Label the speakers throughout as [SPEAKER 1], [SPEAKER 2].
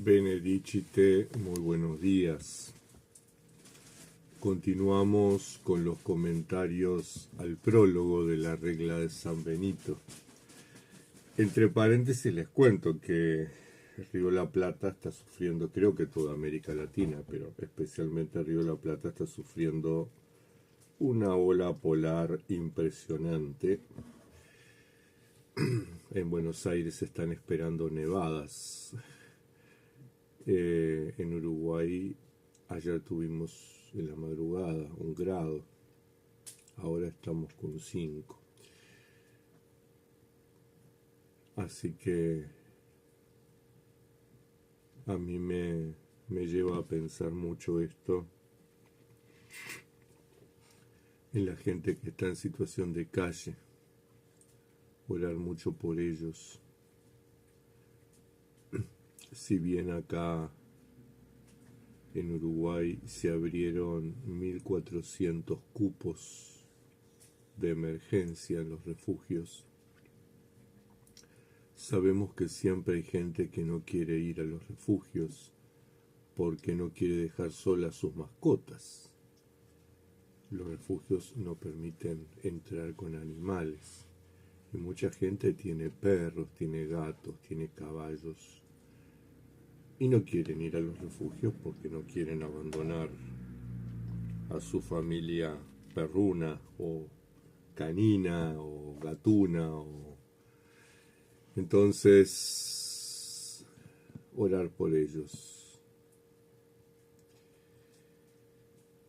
[SPEAKER 1] Benedicite, muy buenos días. Continuamos con los comentarios al prólogo de la regla de San Benito. Entre paréntesis les cuento que el Río de la Plata está sufriendo, creo que toda América Latina, pero especialmente el Río de la Plata está sufriendo una ola polar impresionante. En Buenos Aires están esperando nevadas. En Uruguay ayer tuvimos en la madrugada 1 grado, ahora estamos con 5. Así que a mí me lleva a pensar mucho esto en la gente que está en situación de calle, orar mucho por ellos. Si bien acá en Uruguay se abrieron 1.400 cupos de emergencia en los refugios, sabemos que siempre hay gente que no quiere ir a los refugios porque no quiere dejar solas sus mascotas. Los refugios no permiten entrar con animales y mucha gente tiene perros, tiene gatos, tiene caballos y no quieren ir a los refugios porque no quieren abandonar a su familia perruna o canina o gatuna. Entonces, orar por ellos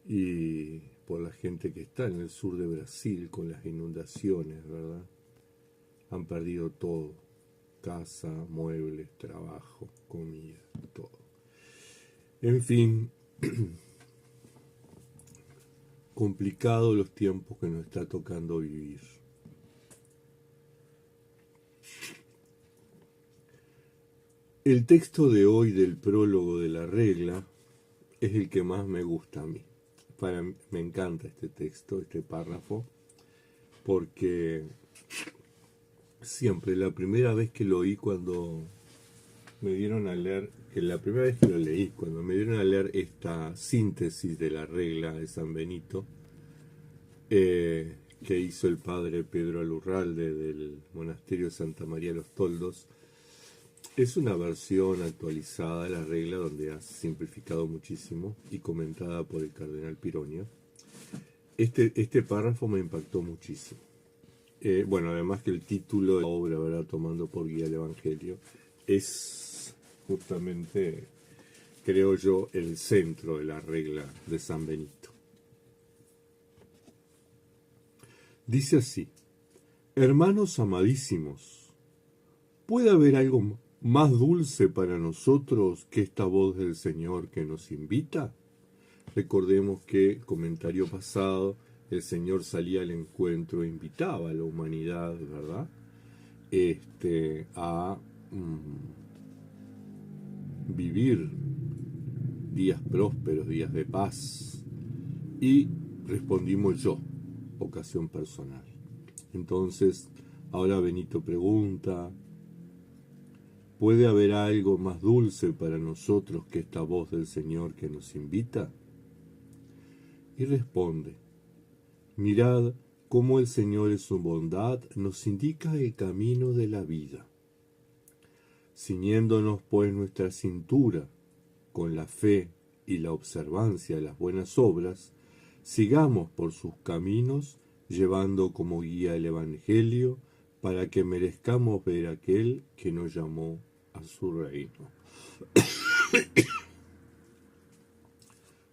[SPEAKER 1] y por la gente que está en el sur de Brasil con las inundaciones, ¿verdad? Han perdido todo: casa, muebles, trabajo, comida, todo. En fin, complicados los tiempos que nos está tocando vivir. El texto de hoy del prólogo de la regla es el que más me gusta a mí. Me encanta este texto, este párrafo, porque siempre, la primera vez que lo oí cuando me dieron a leer, la primera vez que lo leí, cuando me dieron a leer esta síntesis de la regla de San Benito, que hizo el padre Pedro Alurralde del monasterio de Santa María de los Toldos, es una versión actualizada de la regla donde ha simplificado muchísimo y comentada por el cardenal Pironio. Este párrafo me impactó muchísimo. Bueno, además que el título de la obra, ¿verdad?, tomando por guía el Evangelio, es justamente, creo yo, el centro de la regla de San Benito. Dice así: hermanos amadísimos, ¿puede haber algo más dulce para nosotros que esta voz del Señor que nos invita? Recordemos que, comentario pasado, el Señor salía al encuentro e invitaba a la humanidad, ¿verdad?, a vivir días prósperos, días de paz. Y respondimos yo, ocasión personal. Entonces, ahora Benito pregunta: ¿puede haber algo más dulce para nosotros que esta voz del Señor que nos invita? Y responde: mirad cómo el Señor en su bondad nos indica el camino de la vida. Ciñéndonos pues nuestra cintura con la fe y la observancia de las buenas obras, sigamos por sus caminos, llevando como guía el Evangelio, para que merezcamos ver a aquel que nos llamó a su reino.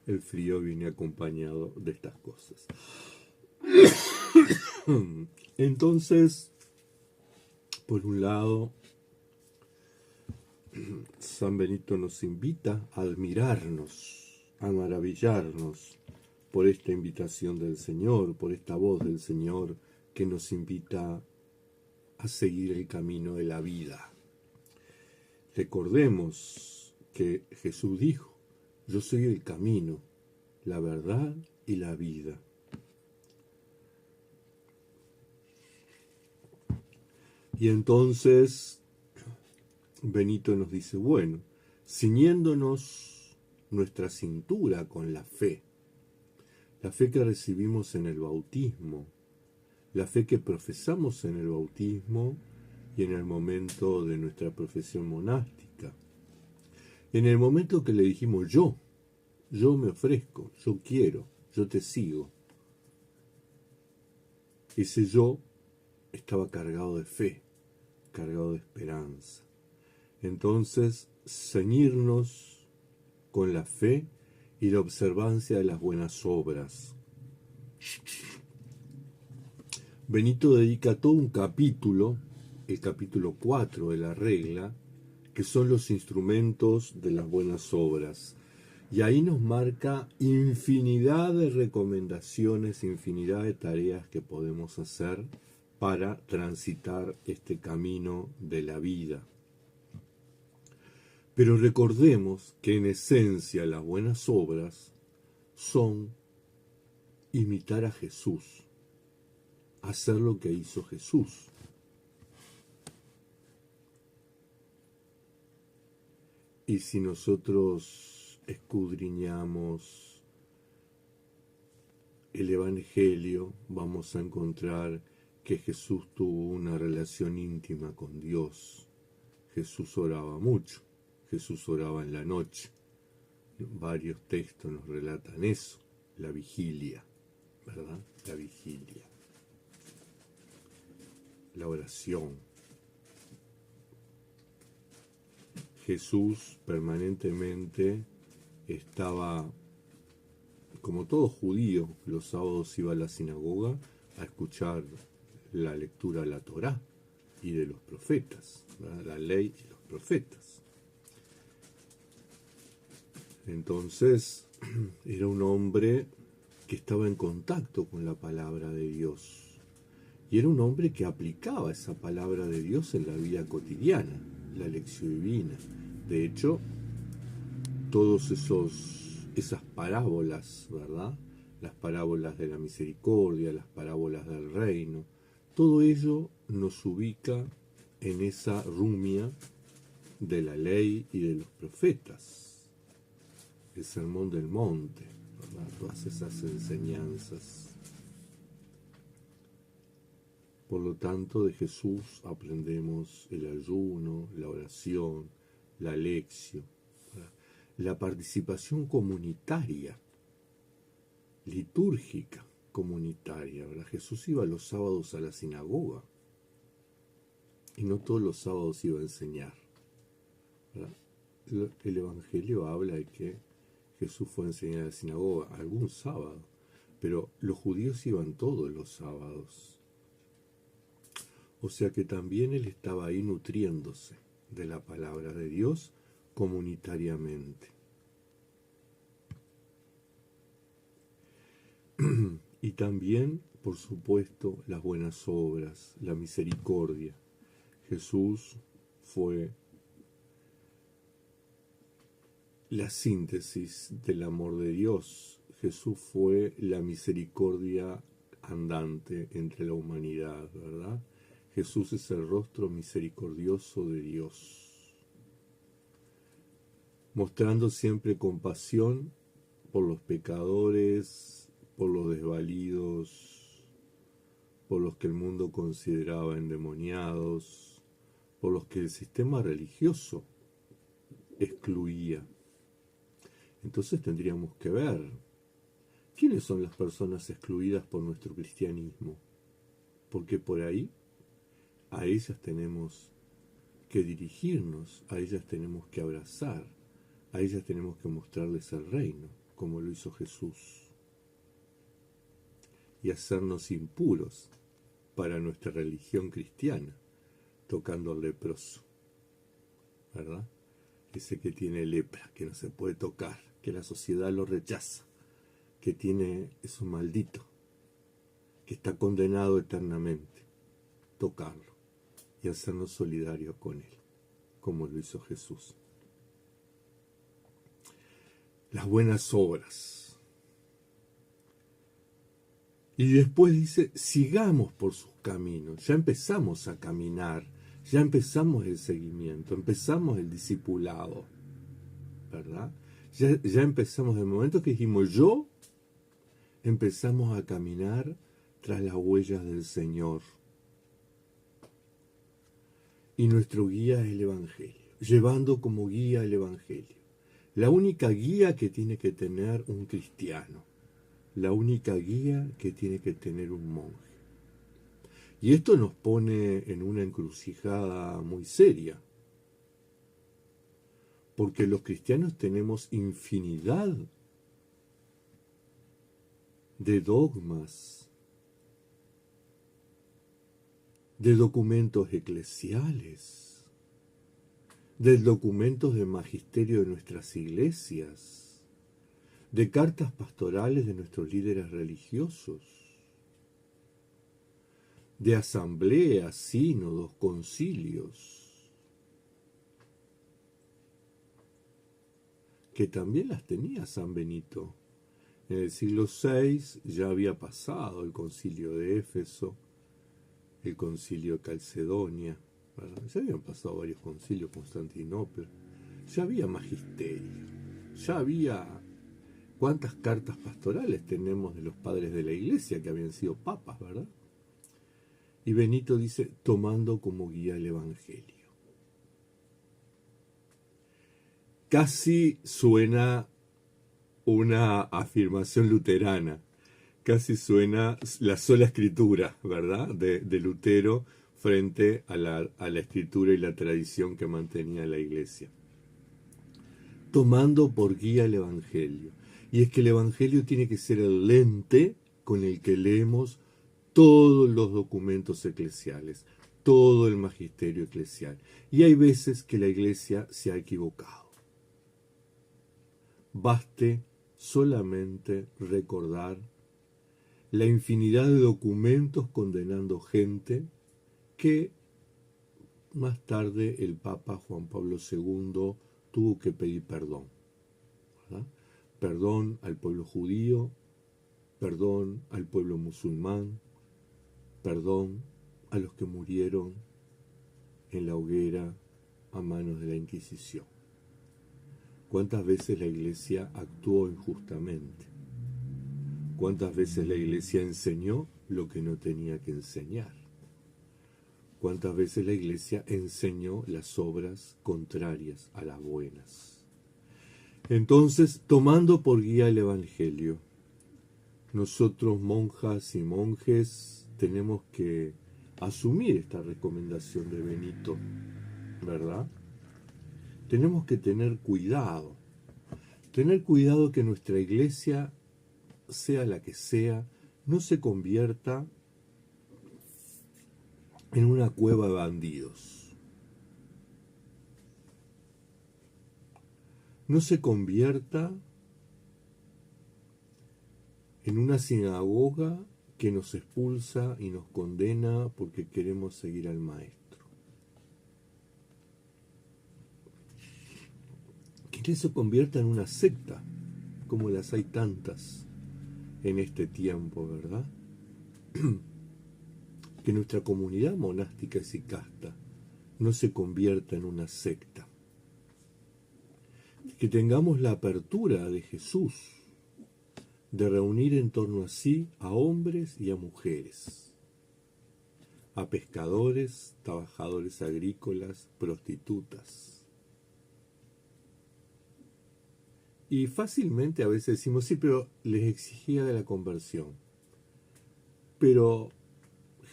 [SPEAKER 1] El frío viene acompañado de estas cosas. Entonces, por un lado, San Benito nos invita a admirarnos, a maravillarnos por esta invitación del Señor, por esta voz del Señor que nos invita a seguir el camino de la vida. Recordemos que Jesús dijo: yo soy el camino, la verdad y la vida. Y entonces Benito nos dice: bueno, ciñéndonos nuestra cintura con la fe que recibimos en el bautismo, la fe que profesamos en el bautismo y en el momento de nuestra profesión monástica. En el momento que le dijimos yo me ofrezco, yo quiero, yo te sigo. Ese yo estaba cargado de fe, cargado de esperanza. Entonces, ceñirnos con la fe y la observancia de las buenas obras. Benito dedica todo un capítulo, el capítulo 4 de la regla, que son los instrumentos de las buenas obras. Y ahí nos marca infinidad de recomendaciones, infinidad de tareas que podemos hacer para transitar este camino de la vida. Pero recordemos que en esencia las buenas obras son imitar a Jesús, hacer lo que hizo Jesús. Y si nosotros escudriñamos el Evangelio, vamos a encontrar que Jesús tuvo una relación íntima con Dios. Jesús oraba mucho. Jesús oraba en la noche. Varios textos nos relatan eso, la vigilia, ¿verdad? La vigilia, la oración. Jesús permanentemente estaba, como todo judío, los sábados iba a la sinagoga a escuchar la lectura de la Torá y de los profetas, ¿verdad? La ley y los profetas. Entonces, era un hombre que estaba en contacto con la palabra de Dios. Y era un hombre que aplicaba esa palabra de Dios en la vida cotidiana, la lección divina. De hecho, todas esas parábolas, ¿verdad? Las parábolas de la misericordia, las parábolas del reino, todo ello nos ubica en esa rumia de la ley y de los profetas. El sermón del monte, ¿verdad? Todas esas enseñanzas. Por lo tanto, de Jesús aprendemos el ayuno, la oración, la lección, ¿verdad? La participación comunitaria, litúrgica comunitaria, ¿verdad? Jesús iba los sábados a la sinagoga y no todos los sábados iba a enseñar, ¿verdad? El Evangelio habla de que Jesús fue a enseñar a la sinagoga algún sábado, pero los judíos iban todos los sábados. O sea que también él estaba ahí nutriéndose de la palabra de Dios comunitariamente. Y también, por supuesto, las buenas obras, la misericordia. Jesús fue la síntesis del amor de Dios. Jesús fue la misericordia andante entre la humanidad, ¿verdad? Jesús es el rostro misericordioso de Dios, mostrando siempre compasión por los pecadores, por los desvalidos, por los que el mundo consideraba endemoniados, por los que el sistema religioso excluía. Entonces tendríamos que ver quiénes son las personas excluidas por nuestro cristianismo, porque por ahí a ellas tenemos que dirigirnos, a ellas tenemos que abrazar, a ellas tenemos que mostrarles el reino, como lo hizo Jesús, y hacernos impuros para nuestra religión cristiana, tocando al leproso, ¿verdad? Ese que tiene lepra, que no se puede tocar, que la sociedad lo rechaza, que es un maldito, que está condenado eternamente. Tocarlo y hacernos solidarios con él, como lo hizo Jesús. Las buenas obras. Y después dice, sigamos por sus caminos. Ya empezamos a caminar, ya empezamos el seguimiento, empezamos el discipulado. ¿verdad? Ya empezamos, del momento que dijimos yo, empezamos a caminar tras las huellas del Señor. Y nuestro guía es el Evangelio, llevando como guía el Evangelio. La única guía que tiene que tener un cristiano, la única guía que tiene que tener un monje. Y esto nos pone en una encrucijada muy seria, porque los cristianos tenemos infinidad de dogmas, de documentos eclesiales, de documentos de magisterio de nuestras iglesias, de cartas pastorales de nuestros líderes religiosos, de asambleas, sínodos, concilios, que también las tenía San Benito. En el siglo VI ya había pasado el concilio de Éfeso, el concilio de Calcedonia, ¿verdad? Ya habían pasado varios concilios, Constantinopla, ya había magisterio, ya había... ¿Cuántas cartas pastorales tenemos de los padres de la iglesia que habían sido papas, verdad? Y Benito dice, tomando como guía el Evangelio. Casi suena una afirmación luterana, casi suena la sola escritura, ¿verdad? De Lutero frente a la escritura y la tradición que mantenía la iglesia. Tomando por guía el Evangelio. Y es que el Evangelio tiene que ser el lente con el que leemos todos los documentos eclesiales, todo el magisterio eclesial. Y hay veces que la iglesia se ha equivocado. Baste solamente recordar la infinidad de documentos condenando gente que más tarde el Papa Juan Pablo II tuvo que pedir perdón, ¿verdad? Perdón al pueblo judío, perdón al pueblo musulmán, perdón a los que murieron en la hoguera a manos de la Inquisición. ¿Cuántas veces la Iglesia actuó injustamente? ¿Cuántas veces la Iglesia enseñó lo que no tenía que enseñar? ¿Cuántas veces la Iglesia enseñó las obras contrarias a las buenas? Entonces, tomando por guía el Evangelio, nosotros, monjas y monjes, tenemos que asumir esta recomendación de Benito, ¿verdad? Tenemos que tener cuidado que nuestra iglesia, sea la que sea, no se convierta en una cueva de bandidos. No se convierta en una sinagoga que nos expulsa y nos condena porque queremos seguir al maestro. Que no se convierta en una secta, como las hay tantas en este tiempo, ¿verdad? Que nuestra comunidad monástica y casta no se convierta en una secta. Que tengamos la apertura de Jesús de reunir en torno a sí a hombres y a mujeres, a pescadores, trabajadores agrícolas, prostitutas. Y fácilmente a veces decimos, sí, pero les exigía de la conversión. Pero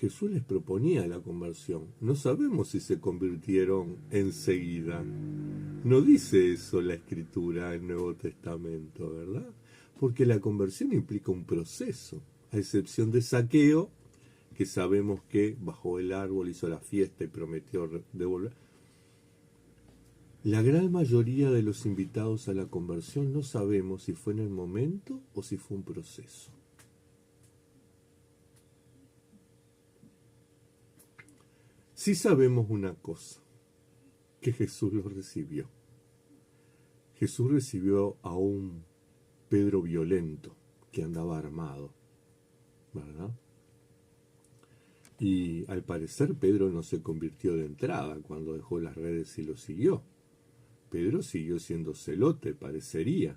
[SPEAKER 1] Jesús les proponía la conversión. No sabemos si se convirtieron enseguida. No dice eso la Escritura del Nuevo Testamento, ¿verdad? Porque la conversión implica un proceso, a excepción de Zaqueo, que sabemos que bajó el árbol, hizo la fiesta y prometió devolver. La gran mayoría de los invitados a la conversión no sabemos si fue en el momento o si fue un proceso. Sí sabemos una cosa, que Jesús los recibió. Jesús recibió a un Pedro violento que andaba armado, ¿verdad? Y al parecer Pedro no se convirtió de entrada cuando dejó las redes y lo siguió. Pedro siguió siendo celote, parecería,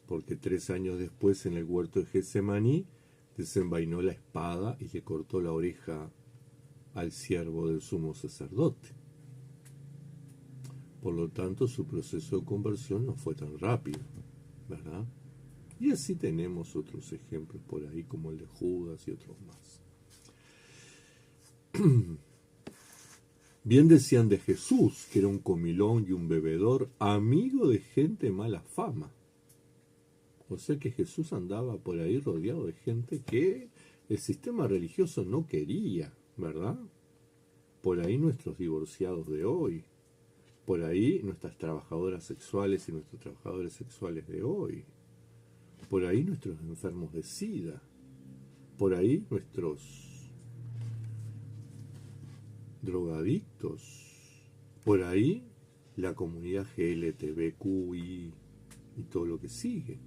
[SPEAKER 1] porque 3 años después en el huerto de Getsemaní desenvainó la espada y le cortó la oreja al siervo del sumo sacerdote. Por lo tanto, su proceso de conversión no fue tan rápido, ¿verdad? Y así tenemos otros ejemplos por ahí, como el de Judas y otros más. Bien decían de Jesús, que era un comilón y un bebedor, amigo de gente mala fama. O sea que Jesús andaba por ahí rodeado de gente que el sistema religioso no quería, ¿verdad? Por ahí nuestros divorciados de hoy, por ahí nuestras trabajadoras sexuales y nuestros trabajadores sexuales de hoy, por ahí nuestros enfermos de SIDA, por ahí nuestros drogadictos, por ahí la comunidad GLTBQI y todo lo que sigue,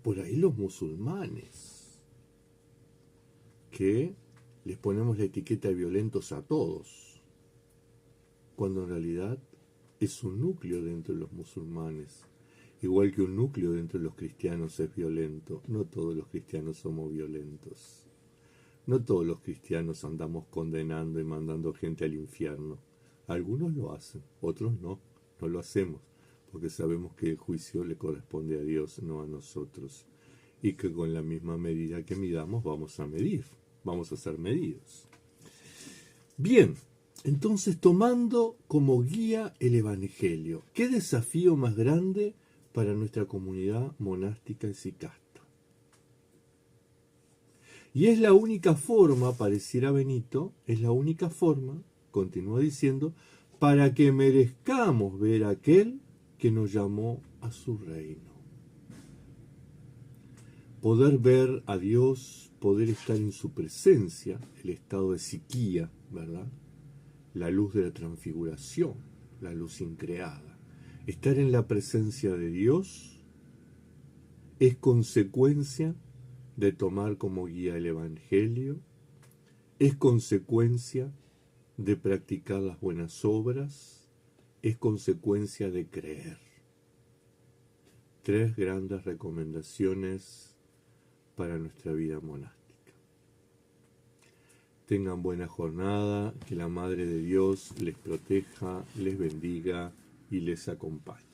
[SPEAKER 1] por ahí los musulmanes, que les ponemos la etiqueta de violentos a todos, cuando en realidad es un núcleo dentro de los musulmanes, igual que un núcleo dentro de los cristianos es violento. No todos los cristianos somos violentos. No todos los cristianos andamos condenando y mandando gente al infierno. Algunos lo hacen, otros no lo hacemos, porque sabemos que el juicio le corresponde a Dios, no a nosotros, y que con la misma medida que midamos vamos a medir, vamos a ser medidos. Bien, entonces tomando como guía el Evangelio, ¿qué desafío más grande para nuestra comunidad monástica y sicasta? Y es la única forma, pareciera Benito, es la única forma, continúa diciendo, para que merezcamos ver a aquel que nos llamó a su reino. Poder ver a Dios, poder estar en su presencia, el estado de siquía, ¿verdad? La luz de la transfiguración, la luz increada. Estar en la presencia de Dios es consecuencia de tomar como guía el Evangelio, es consecuencia de practicar las buenas obras, es consecuencia de creer. 3 grandes recomendaciones para nuestra vida monástica. Tengan buena jornada, que la Madre de Dios les proteja, les bendiga y les acompañe.